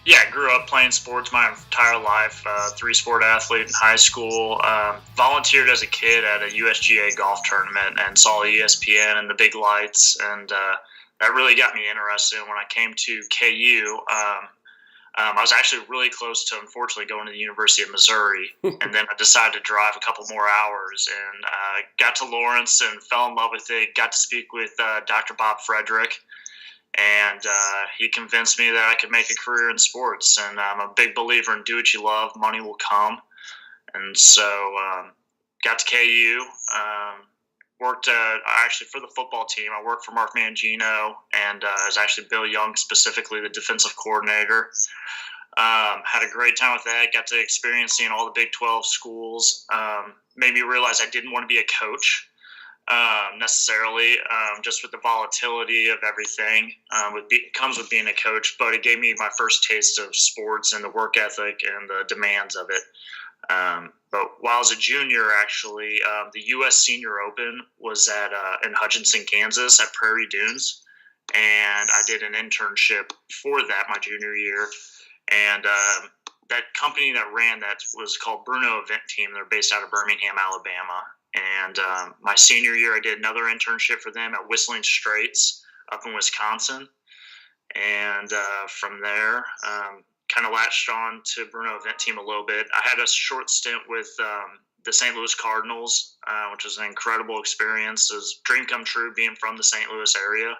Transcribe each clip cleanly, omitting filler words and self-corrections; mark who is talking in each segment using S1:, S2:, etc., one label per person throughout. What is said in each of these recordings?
S1: Yeah, I grew up playing sports my entire life. Three-sport athlete in high school. Volunteered as a kid at a USGA golf tournament and saw ESPN and the big lights, and that really got me interested. When I came to KU, I was actually really close to, unfortunately, going to the University of Missouri, and then I decided to drive a couple more hours and got to Lawrence and fell in love with it. Got to speak with Dr. Bob Frederick, and he convinced me that I could make a career in sports. And I'm a big believer in do what you love, money will come. And so got to KU, worked actually for the football team. I worked for Mark Mangino, and I was actually Bill Young, specifically the defensive coordinator. Had a great time with that. Got to experience seeing all the Big 12 schools. Made me realize I didn't want to be a coach. Necessarily, just with the volatility of everything comes with being a coach, but it gave me my first taste of sports and the work ethic and the demands of it. But while I was a junior, actually, the U.S. Senior Open was in Hutchinson, Kansas at Prairie Dunes, and I did an internship for that my junior year, and that company that ran that was called Bruno Event Team. They're based out of Birmingham, Alabama. And my senior year, I did another internship for them at Whistling Straits up in Wisconsin. And from there, kind of latched on to Bruno Event Team a little bit. I had a short stint with the St. Louis Cardinals, which was an incredible experience. It was a dream come true being from the St. Louis area.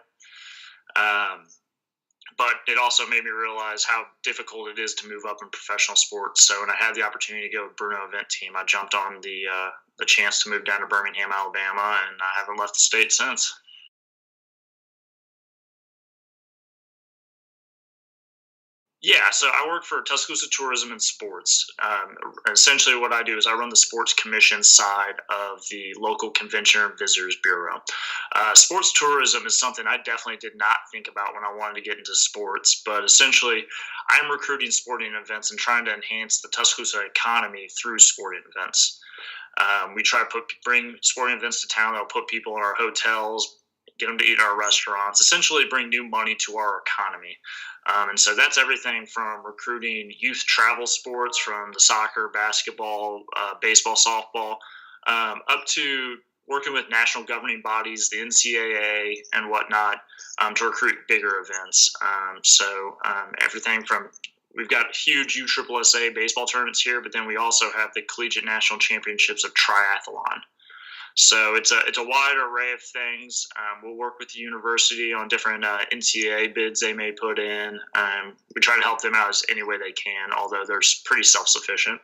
S1: But it also made me realize how difficult it is to move up in professional sports. So when I had the opportunity to go with Bruno Event Team, I jumped on the chance to move down to Birmingham, Alabama, and I haven't left the state since. Yeah, so I work for Tuscaloosa Tourism and Sports. Essentially, what I do is I run the sports commission side of the local convention and visitors bureau. Sports tourism is something I definitely did not think about when I wanted to get into sports, but essentially, I'm recruiting sporting events and trying to enhance the Tuscaloosa economy through sporting events. We try to bring sporting events to town that'll put people in our hotels, get them to eat in our restaurants, essentially bring new money to our economy. And so that's everything from recruiting youth travel sports, from the soccer, basketball, baseball, softball, up to working with national governing bodies, the NCAA and whatnot, to recruit bigger events. Everything from we've got huge USSSA baseball tournaments here, but then we also have the Collegiate National Championships of Triathlon. So it's a wide array of things. We'll work with the university on different NCAA bids they may put in. We try to help them out as any way they can, although they're pretty self-sufficient.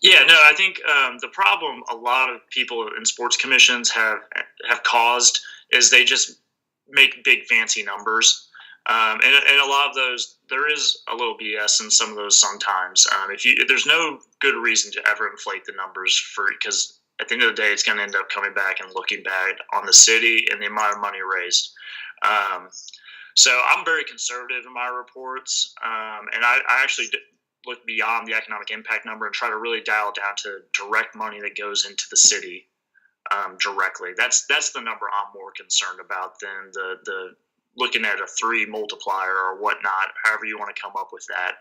S1: Yeah, no, I think the problem a lot of people in sports commissions have caused is they just make big fancy numbers. And a lot of those, there is a little BS in some of those sometimes. There's no good reason to ever inflate the numbers because at the end of the day, it's going to end up coming back and looking bad on the city and the amount of money raised. Um, so I'm very conservative in my reports, and I actually look beyond the economic impact number and try to really dial down to direct money that goes into the city directly. That's the number I'm more concerned about than the looking at a 3 multiplier or whatnot, however you want to come up with that.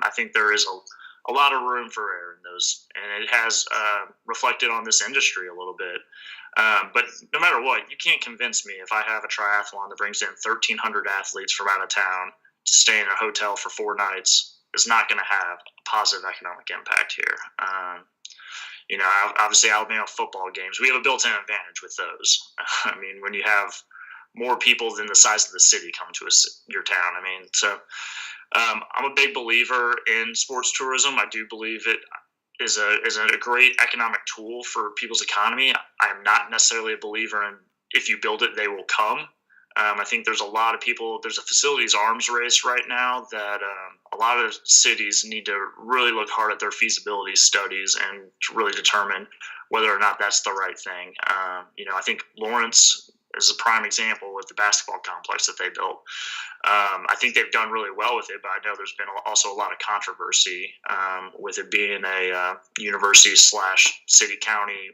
S1: I think there is a lot of room for error in those, and it has reflected on this industry a little bit. But no matter what, you can't convince me if I have a triathlon that brings in 1,300 athletes from out of town to stay in a hotel for 4 nights is not going to have a positive economic impact here. Obviously Alabama football games, we have a built-in advantage with those. I mean, when you have more people than the size of the city come to your town. I'm a big believer in sports tourism. I do believe it is a great economic tool for people's economy. I am not necessarily a believer in if you build it, they will come. I think there's a lot of people, there's a facilities arms race right now that a lot of cities need to really look hard at their feasibility studies and to really determine whether or not that's the right thing. I think Lawrence is a prime example with the basketball complex that they built. I think they've done really well with it, but I know there's been also a lot of controversy with it being a university / city county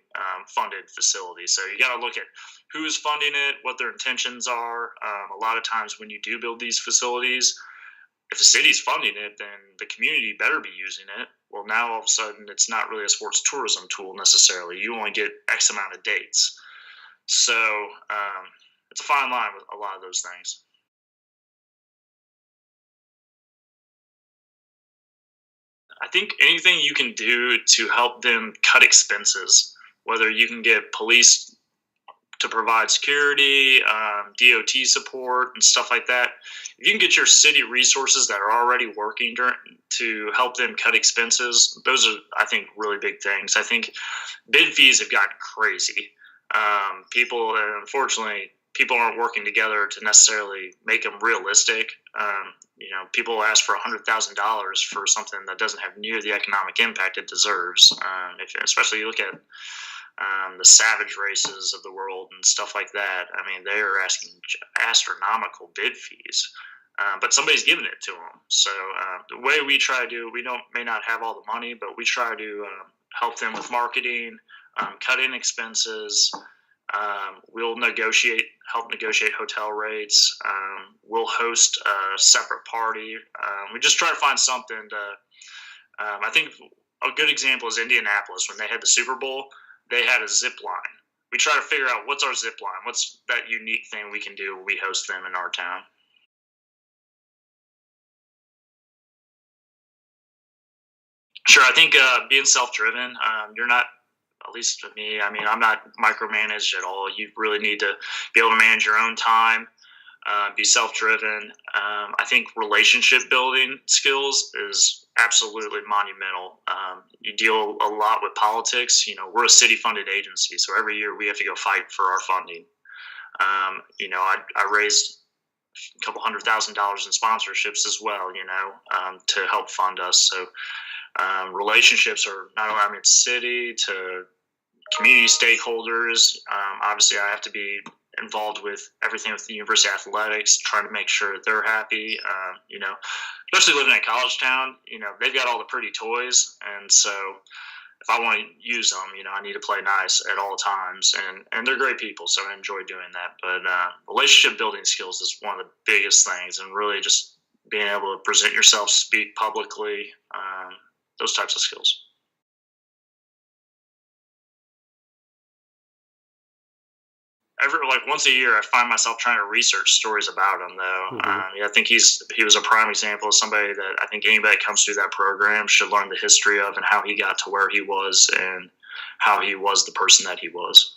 S1: funded facility. So you got to look at who's funding it, what their intentions are. A lot of times when you do build these facilities, if the city's funding it, then the community better be using it. Well, now all of a sudden it's not really a sports tourism tool necessarily. You only get X amount of dates. So it's a fine line with a lot of those things. I think anything you can do to help them cut expenses, whether you can get police to provide security, DOT support, and stuff like that. If you can get your city resources that are already working to help them cut expenses, those are, I think, really big things. I think bid fees have gotten crazy. Unfortunately, people aren't working together to necessarily make them realistic. People ask for $100,000 for something that doesn't have near the economic impact it deserves. Especially you look at the Savage races of the world and stuff like that. I mean, they are asking astronomical bid fees, but somebody's giving it to them. So the way we try to do, may not have all the money, but we try to help them with marketing, cut in expenses. We'll help negotiate hotel rates. We'll host a separate party. We just try to find something to. I think a good example is Indianapolis when they had the Super Bowl. They had a zip line. We try to figure out what's our zip line, what's that unique thing we can do when we host them in our town. Sure, I think being self-driven, you're not, at least for me, I mean, I'm not micromanaged at all. You really need to be able to manage your own time, be self-driven. I think relationship building skills is absolutely monumental. You deal a lot with politics. We're a city-funded agency, so every year we have to go fight for our funding. I raised a couple $100,000 in sponsorships as well, to help fund us. So relationships are not only, city to community stakeholders. Obviously, I have to be involved with everything with the university athletics, trying to make sure that they're happy. Especially living in a college town, they've got all the pretty toys, and so if I want to use them, I need to play nice at all times, and they're great people, so I enjoy doing that. But relationship building skills is one of the biggest things, and really just being able to present yourself, speak publicly, those types of skills. Once a year, I find myself trying to research stories about him. Though I think he was a prime example of somebody that I think anybody that comes through that program should learn the history of and how he got to where he was and how he was the person that he was.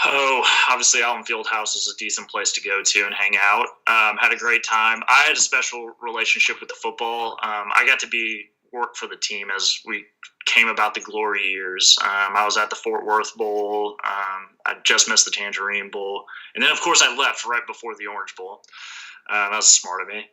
S1: Oh, obviously, Allen Fieldhouse is a decent place to go to and hang out. Had a great time. I had a special relationship with the football. I got to work for the team as we came about the glory years. I was at the Fort Worth Bowl. I just missed the Tangerine Bowl. And then, of course, I left right before the Orange Bowl. That was smart of me.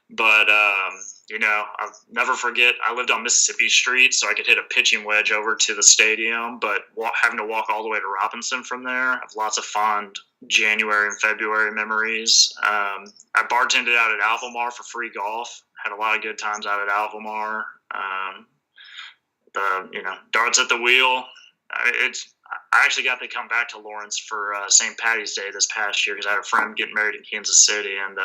S1: But, I'll never forget, I lived on Mississippi Street, so I could hit a pitching wedge over to the stadium, but having to walk all the way to Robinson from there, I have lots of fond January and February memories. I bartended out at Alvamar for free golf. Had a lot of good times out at Alvamar. Darts at the wheel. I actually got to come back to Lawrence for St. Patty's Day this past year because I had a friend getting married in Kansas City, and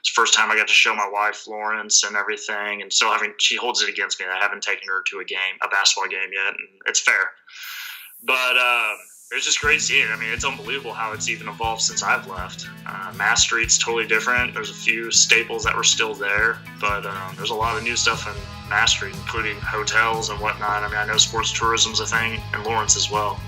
S1: it's the first time I got to show my wife Lawrence and everything. And she holds it against me that I haven't taken her to a basketball game yet, and it's fair. But it's just great seeing it. I mean, it's unbelievable how it's even evolved since I've left. Mass Street's totally different. There's a few staples that were still there, but there's a lot of new stuff in Mass Street, including hotels and whatnot. I mean, I know sports tourism's a thing in Lawrence as well.